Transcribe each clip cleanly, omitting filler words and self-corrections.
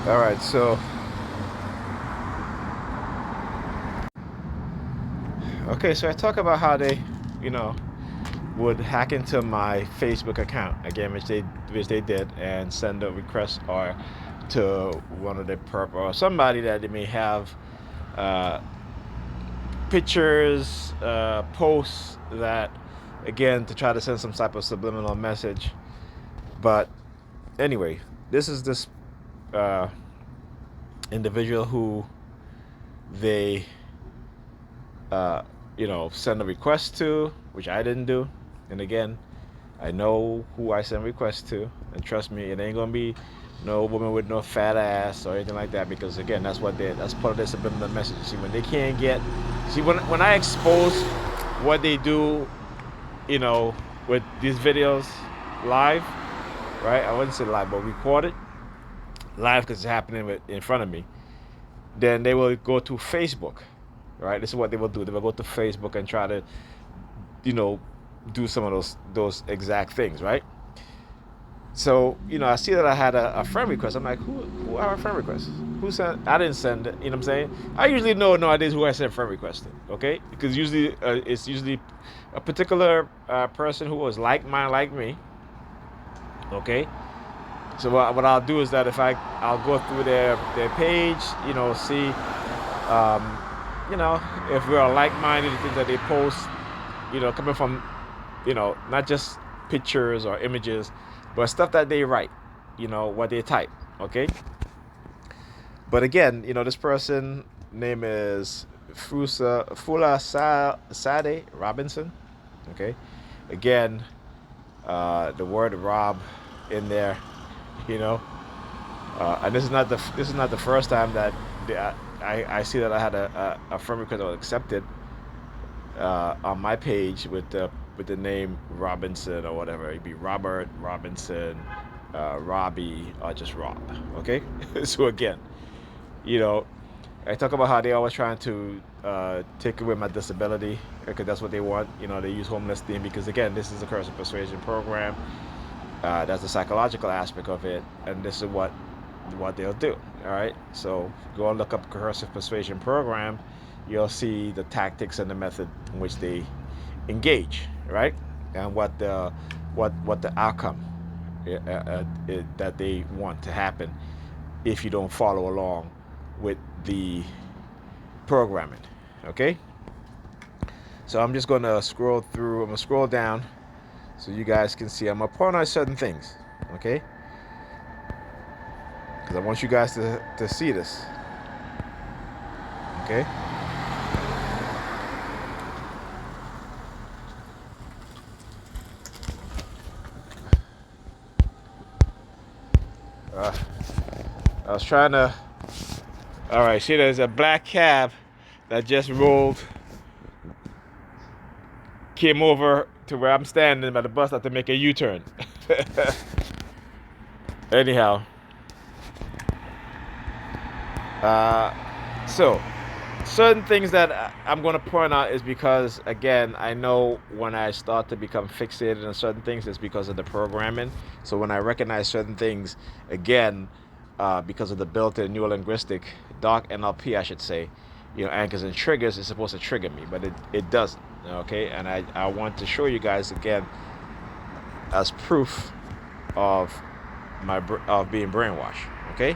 All right, so so I talk about how they, you know, would hack into my Facebook account again, which they did, and send a request or to one of the perp or somebody that they may have uh, pictures, posts that again to try to send some type of subliminal message. But anyway, this uh, individual who they uh, send a request to, which I didn't do. And again, I know who I send requests to, and trust me, it ain't gonna be no woman with no fat ass or anything like that. Because again, that's part of their subliminal message. See, when they can't get, see when I expose what they do, you know, with these videos live, right? I wouldn't say live, but recorded live because it's happening in front of me. Then they will go to Facebook, right? This is what they will do. They will go to Facebook and try to, you know, do some of those exact things, right? So, I see that I had a friend request. I'm like, who are our friend requests? Who sent? I didn't send it. You know what I'm saying? I usually know no idea who I sent friend request to. Okay, because usually it's usually a particular person who was like mine, like me. Okay, so what I'll do is that if I'll go through their page, see, um, if we are like-minded, the things that they post, coming from, not just pictures or images, but stuff that they write, what they type. Okay. But again, this person name is Sade Robinson. Okay. Again, the word Rob in there, you know, and this is not the first time that I see that I had a friend request that was accepted on my page with the name Robinson or whatever. It'd be Robert Robinson, Robbie, or just Rob. Okay. So again, you know, I talk about how they always trying to take away my disability because that's what they want. They use homeless theme because again, this is a Coercive Persuasion Program. That's the psychological aspect of it, and this is what they'll do. All right, so go and look up Coercive Persuasion Program. You'll see the tactics and the method in which they engage, right, and what the outcome that they want to happen if you don't follow along with the programming. Okay, so I'm just gonna scroll through. I'm gonna scroll down so you guys can see. I'm gonna point out certain things. Okay, because I want you guys to see this. Okay. Uh, I was trying to. All right. See, there's a black cab that just rolled, came over to where I'm standing by the bus stop to make a U-turn. Anyhow, so certain things that I'm going to point out is because again, I know when I start to become fixated on certain things, it's because of the programming. So when I recognize certain things, again, because of the built-in neurolinguistic dark NLP, I should say, anchors and triggers is supposed to trigger me, but it doesn't. Okay, and I want to show you guys again as proof of of being brainwashed. Okay.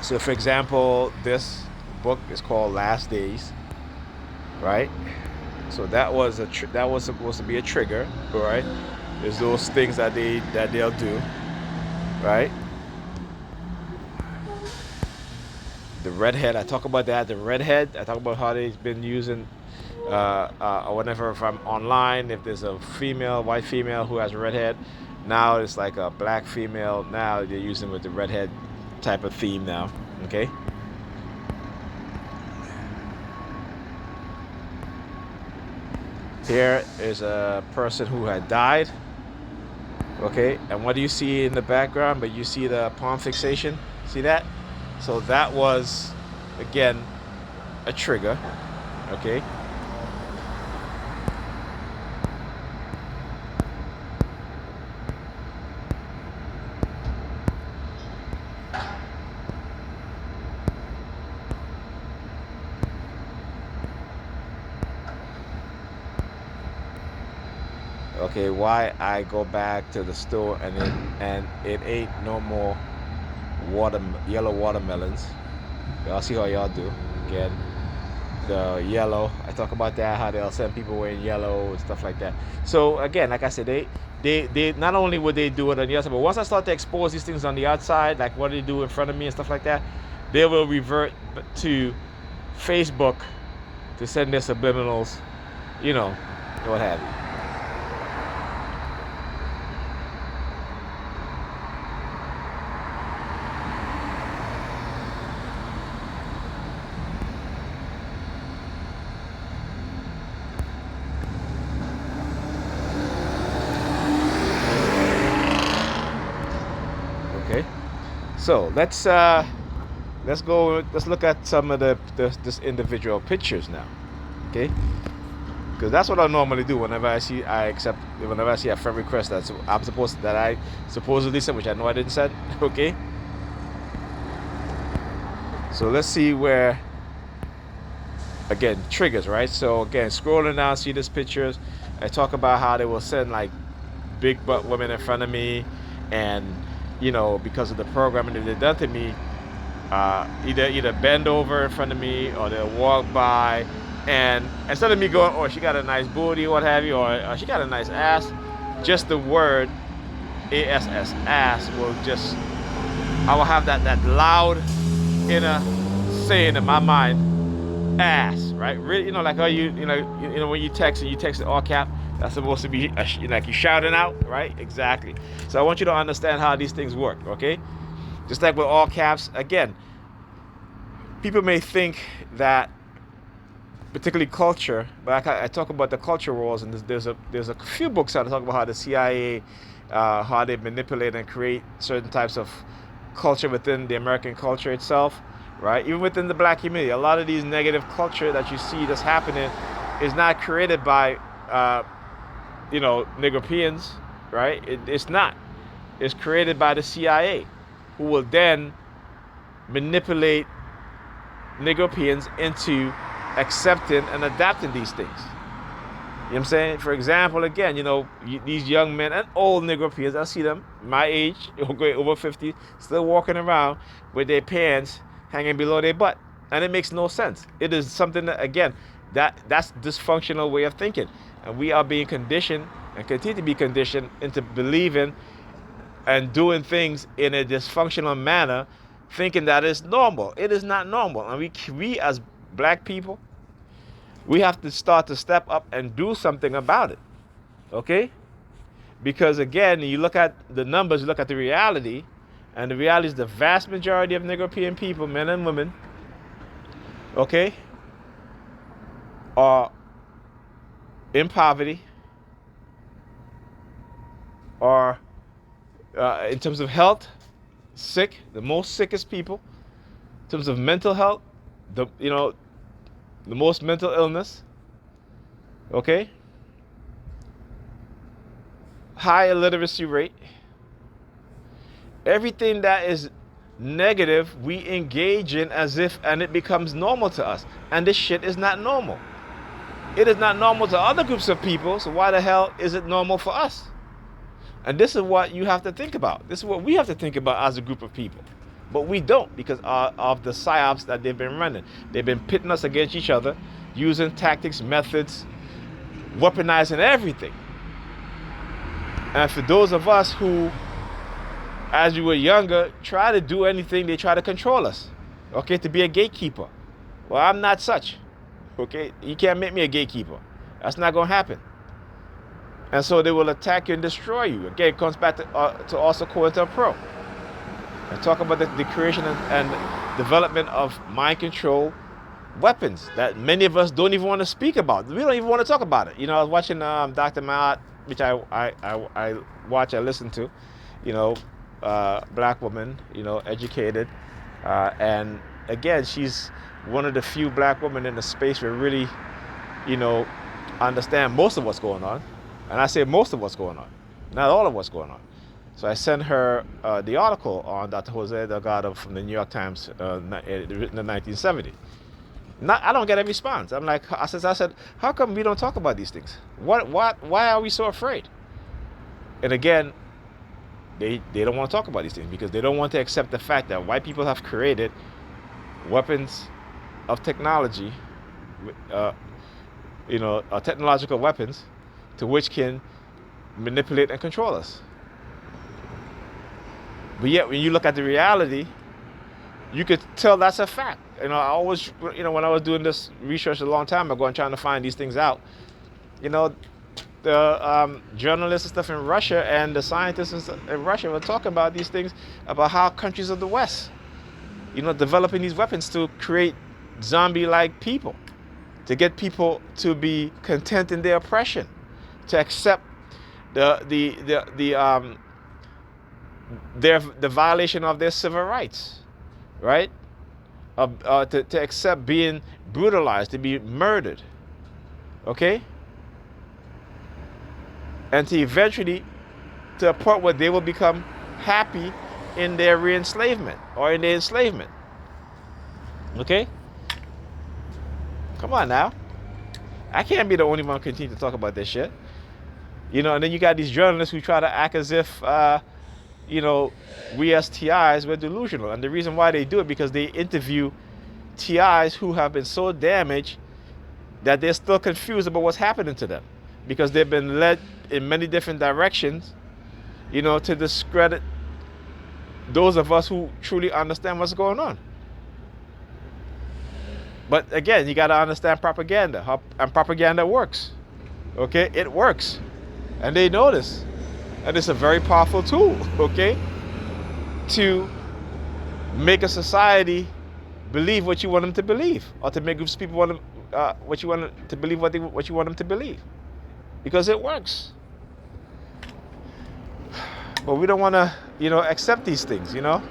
So, for example, this book is called Last Days, right? So that was supposed to be a trigger, right? There's those things that they'll do, right? The redhead, I talk about that. The redhead, I talk about how they've been using, or whenever if I'm online, if there's a white female who has a redhead, now it's like a black female. Now they're using with the redhead type of theme now. Okay. Here is a person who had died. Okay, and what do you see in the background? But you see the palm fixation. See that? So that was, again, a trigger. Okay. Okay, why I go back to the store and it ain't no more yellow watermelons. Y'all see how y'all do. Again, the yellow. I talk about that, how they'll send people wearing yellow and stuff like that. So again, like I said, they not only would they do it on the outside, but once I start to expose these things on the outside, like what they do in front of me and stuff like that, they will revert to Facebook to send their subliminals, what have you. Okay, so let's look at some of this individual pictures now. Okay, because that's what I normally do whenever I see a friend request that I supposedly sent, which I know I didn't send. Okay, so let's see where, again, triggers, right? So again, scrolling down, see these pictures. I talk about how they will send like big butt women in front of me, and because of the programming that they've done to me, either bend over in front of me or they'll walk by, and instead of me going, oh, she got a nice booty, what have you, or she got a nice ass, just the word ass will just, I will have that loud inner saying in my mind, ass, right? Really, like how when you text and you text in all cap, that's supposed to be like you shouting out, right? Exactly. So I want you to understand how these things work, okay? Just like with all caps, again, people may think that, particularly culture, but I talk about the culture wars, and there's a few books that talk about how the CIA, how they manipulate and create certain types of culture within the American culture itself, right? Even within the black community, a lot of these negative culture that you see that's happening is not created by Negropeans, right? It's not. It's created by the CIA, who will then manipulate Negropeans into accepting and adapting these things. You know what I'm saying? For example, again, these young men and old Negropeans, I see them, my age, over 50, still walking around with their pants hanging below their butt. And it makes no sense. It is something that, again, that's dysfunctional way of thinking. And we are being conditioned and continue to be conditioned into believing and doing things in a dysfunctional manner, thinking that it's normal. It is not normal. And we as black people, we have to start to step up and do something about it. Okay? Because again, you look at the numbers, you look at the reality, and the reality is the vast majority of Negropean people, men and women, okay, are in poverty, are in terms of health, sick, the most sickest people. In terms of mental health, the most mental illness. Okay? High illiteracy rate. Everything that is negative, we engage in and it becomes normal to us. And this shit is not normal. It is not normal to other groups of people, so why the hell is it normal for us? And this is what you have to think about. This is what we have to think about as a group of people. But we don't, because of the psyops that they've been running. They've been pitting us against each other, using tactics, methods, weaponizing everything. And for those of us who, as we were younger, try to do anything, they try to control us, okay, to be a gatekeeper. Well, I'm not such, okay? You can't make me a gatekeeper. That's not going to happen. And so they will attack you and destroy you. Again, it comes back to also COINTELPRO. And talk about the creation and development of mind control weapons that many of us don't even want to speak about. We don't even want to talk about it. I was watching Dr. Maat, which I watch, I listen to, black woman, educated. And again, she's one of the few black women in the space where really, understand most of what's going on. And I say most of what's going on, not all of what's going on. So I sent her the article on Dr. Jose Delgado from the New York Times, written in 1970. I don't get a response. I'm like, I said, how come we don't talk about these things? Why are we so afraid? And again, they don't want to talk about these things because they don't want to accept the fact that white people have created weapons of technology, technological weapons, to which can manipulate and control us. But yet, when you look at the reality, you could tell that's a fact. I always, when I was doing this research a long time ago and trying to find these things out, the journalists and stuff in Russia and the scientists in Russia were talking about these things, about how countries of the West, developing these weapons to create zombie-like people, to get people to be content in their oppression, to accept the violation of their civil rights, right? To accept being brutalized, to be murdered, okay? And to eventually, to a point where they will become happy in their re-enslavement or in their enslavement. Okay? Come on now. I can't be the only one continue to talk about this shit. And then you got these journalists who try to act as if, we as TIs, we're delusional. And the reason why they do it, because they interview TIs who have been so damaged that they're still confused about what's happening to them. Because they've been led in many different directions, to discredit those of us who truly understand what's going on. But again, you got to understand propaganda, and propaganda works. Okay, it works, and they know this, and it's a very powerful tool. Okay, to make a society believe what you want them to believe, or to make groups of people want them, what you want them to believe, what you want them to believe. Because it works. But we don't want to, accept these things, NYPD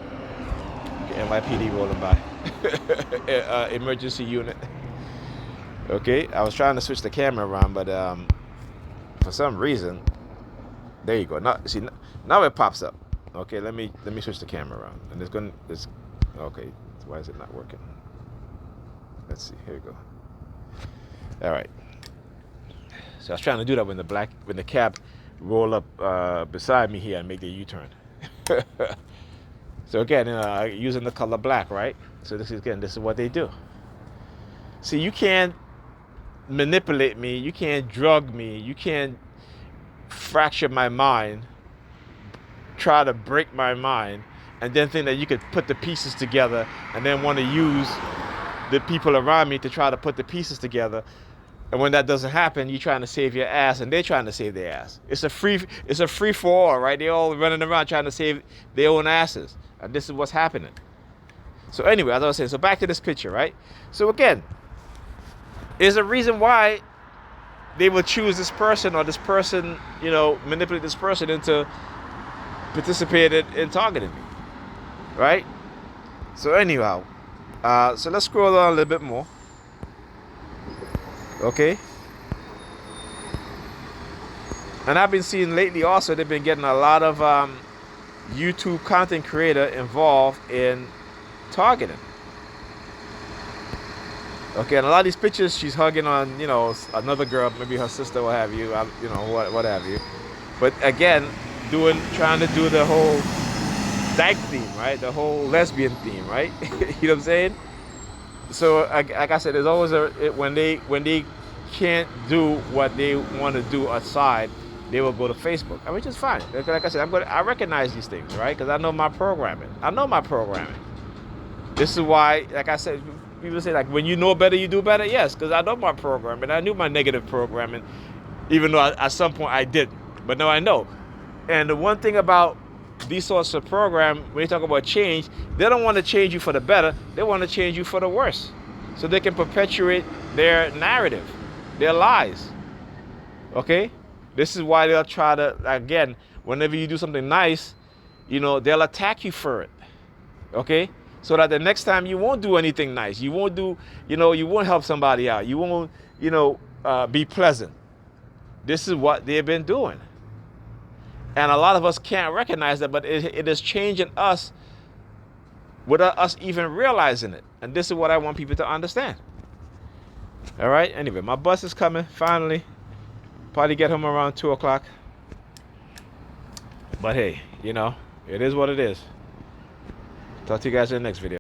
rolling by. Emergency unit. Okay, I was trying to switch the camera around, but for some reason, there you go. Now it pops up. Okay, let me switch the camera around. And it's okay. Why is it not working? Let's see. Here we go. All right. So I was trying to do that when the cab roll up beside me here and make the U-turn. So again, using the color black, right? So this is what they do. See, you can't manipulate me, you can't drug me, you can't fracture my mind, try to break my mind, and then think that you could put the pieces together and then want to use the people around me to try to put the pieces together. And when that doesn't happen, you're trying to save your ass, and they're trying to save their ass. It's a free for all, right? They're all running around trying to save their own asses, and this is what's happening. So anyway, as I was saying, so back to this picture, right? So again, there's a reason why they will choose this person, or this person, manipulate this person into participating in targeting me, right? So anyhow, so let's scroll on a little bit more. Okay, and I've been seeing lately also they've been getting a lot of YouTube content creator involved in targeting. Okay, and a lot of these pictures she's hugging on another girl, maybe her sister, what have you, what have you. But again, trying to do the whole dyke theme, right? The whole lesbian theme, right? You know what I'm saying? So, like I said, there's always when they can't do what they want to do outside, they will go to Facebook, which is fine. Like I said, I recognize these things, right? Because I know my programming. This is why, like I said, people say, like, when you know better, you do better. Yes, because I know my programming. I knew my negative programming, even though at some point I didn't. But now I know. And the one thing about these sorts of programs, when you talk about change, they don't want to change you for the better. They want to change you for the worse, so they can perpetuate their narrative, their lies. Okay, this is why they'll try to, again, whenever you do something nice, they'll attack you for it. Okay, so that the next time you won't do anything nice, you won't do, you won't help somebody out, you won't, be pleasant. This is what they've been doing. And a lot of us can't recognize that, but it is changing us without us even realizing it. And this is what I want people to understand. All right? Anyway, my bus is coming, finally. Probably get home around 2 o'clock. But hey, you know, it is what it is. Talk to you guys in the next video.